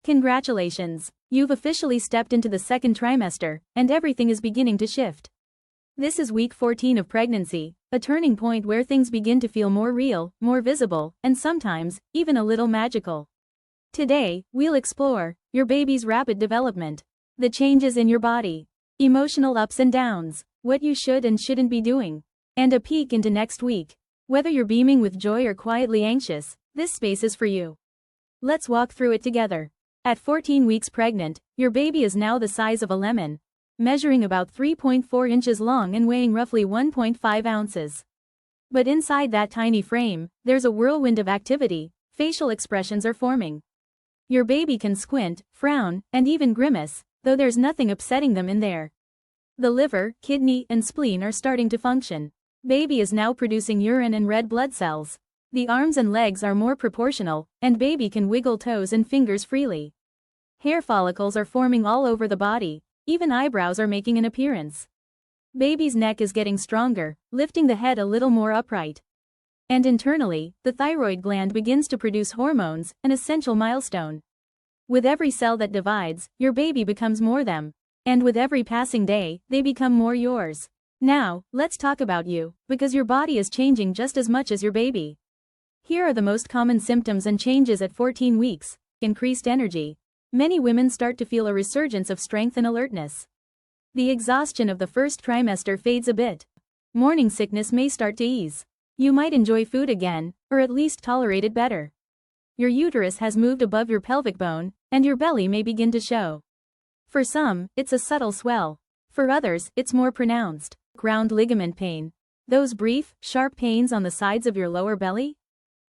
Congratulations! You've officially stepped into the second trimester, and everything is beginning to shift. This is week 14 of pregnancy, a turning point where things begin to feel more real, more visible, and sometimes, even a little magical. Today, we'll explore your baby's rapid development, the changes in your body, emotional ups and downs, what you should and shouldn't be doing, and a peek into next week. Whether you're beaming with joy or quietly anxious, this space is for you. Let's walk through it together. At 14 weeks pregnant, your baby is now the size of a lemon, measuring about 3.4 inches long and weighing roughly 1.5 ounces. But inside that tiny frame, there's a whirlwind of activity. Facial expressions are forming. Your baby can squint, frown, and even grimace, though there's nothing upsetting them in there. The liver, kidney, and spleen are starting to function. Baby is now producing urine and red blood cells. The arms and legs are more proportional, and baby can wiggle toes and fingers freely. Hair follicles are forming all over the body, even eyebrows are making an appearance. Baby's neck is getting stronger, lifting the head a little more upright. And internally, the thyroid gland begins to produce hormones, an essential milestone. With every cell that divides, your baby becomes more them. And with every passing day, they become more yours. Now, let's talk about you, because your body is changing just as much as your baby. Here are the most common symptoms and changes at 14 weeks. Increased energy. Many women start to feel a resurgence of strength and alertness. The exhaustion of the first trimester fades a bit. Morning sickness may start to ease. You might enjoy food again, or at least tolerate it better. Your uterus has moved above your pelvic bone, and your belly may begin to show. For some, it's a subtle swell. For others, it's more pronounced. Ground ligament pain. Those brief, sharp pains on the sides of your lower belly?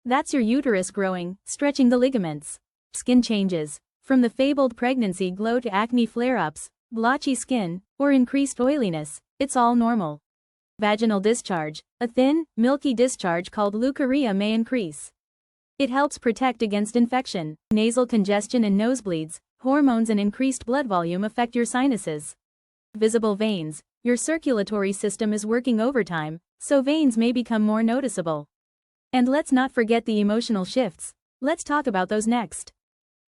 That's your uterus growing, stretching the ligaments. Skin changes. From the fabled pregnancy glow to acne flare-ups, blotchy skin, or increased oiliness, it's all normal. Vaginal discharge. A thin, milky discharge called leukorrhea may increase. It helps protect against infection. Nasal congestion and nosebleeds. Hormones and increased blood volume affect your sinuses. Visible veins. Your circulatory system is working overtime, so veins may become more noticeable. And let's not forget the emotional shifts. Let's talk about those next.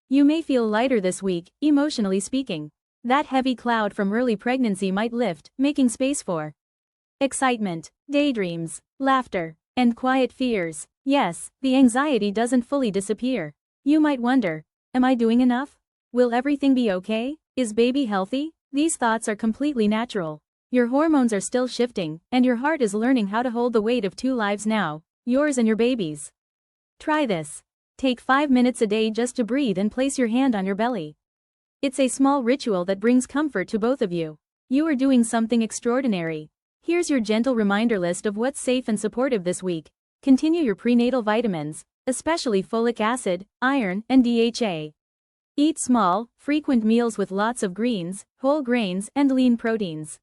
You may feel lighter this week, emotionally speaking. That heavy cloud from early pregnancy might lift, making space for excitement, daydreams, laughter, and quiet fears. Yes, the anxiety doesn't fully disappear. You might wonder, am I doing enough? Will everything be okay? Is baby healthy? These thoughts are completely natural. Your hormones are still shifting, and your heart is learning how to hold the weight of two lives now, yours and your baby's. Try this. Take 5 minutes a day just to breathe and place your hand on your belly. It's a small ritual that brings comfort to both of you. You are doing something extraordinary. Here's your gentle reminder list of what's safe and supportive this week. Continue your prenatal vitamins, especially folic acid, iron, and DHA. Eat small, frequent meals with lots of greens, whole grains, and lean proteins.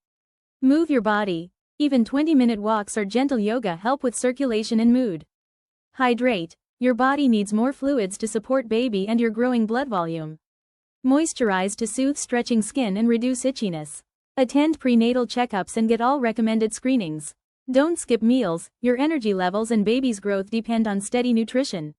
Move your body. Even 20-minute walks or gentle yoga help with circulation and mood. Hydrate. Your body needs more fluids to support baby and your growing blood volume. Moisturize to soothe stretching skin and reduce itchiness. Attend prenatal checkups and get all recommended screenings. Don't skip meals. Your energy levels and baby's growth depend on steady nutrition.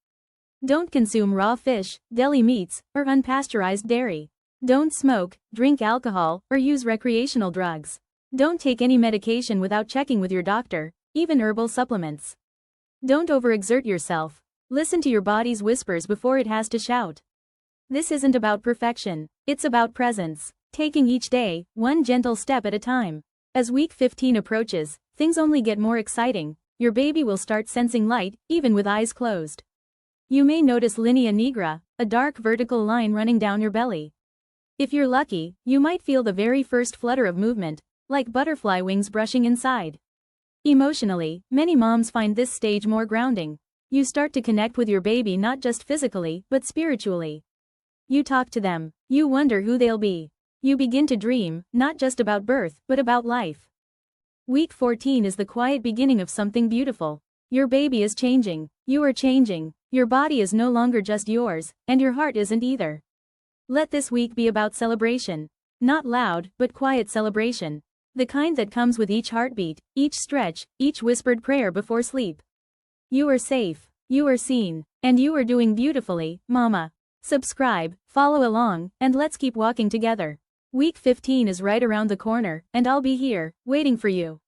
Don't consume raw fish, deli meats, or unpasteurized dairy. Don't smoke, drink alcohol, or use recreational drugs. Don't take any medication without checking with your doctor, even herbal supplements. Don't overexert yourself. Listen to your body's whispers before it has to shout. This isn't about perfection, it's about presence, taking each day, one gentle step at a time. As week 15 approaches, things only get more exciting. Your baby will start sensing light, even with eyes closed. You may notice linea nigra, a dark vertical line running down your belly. If you're lucky, you might feel the very first flutter of movement, like butterfly wings brushing inside. Emotionally, many moms find this stage more grounding. You start to connect with your baby not just physically, but spiritually. You talk to them. You wonder who they'll be. You begin to dream, not just about birth, but about life. Week 14 is the quiet beginning of something beautiful. Your baby is changing. You are changing. Your body is no longer just yours, and your heart isn't either. Let this week be about celebration. Not loud, but quiet celebration. The kind that comes with each heartbeat, each stretch, each whispered prayer before sleep. You are safe. You are seen. And you are doing beautifully, Mama. Subscribe, follow along, and let's keep walking together. Week 15 is right around the corner, and I'll be here, waiting for you.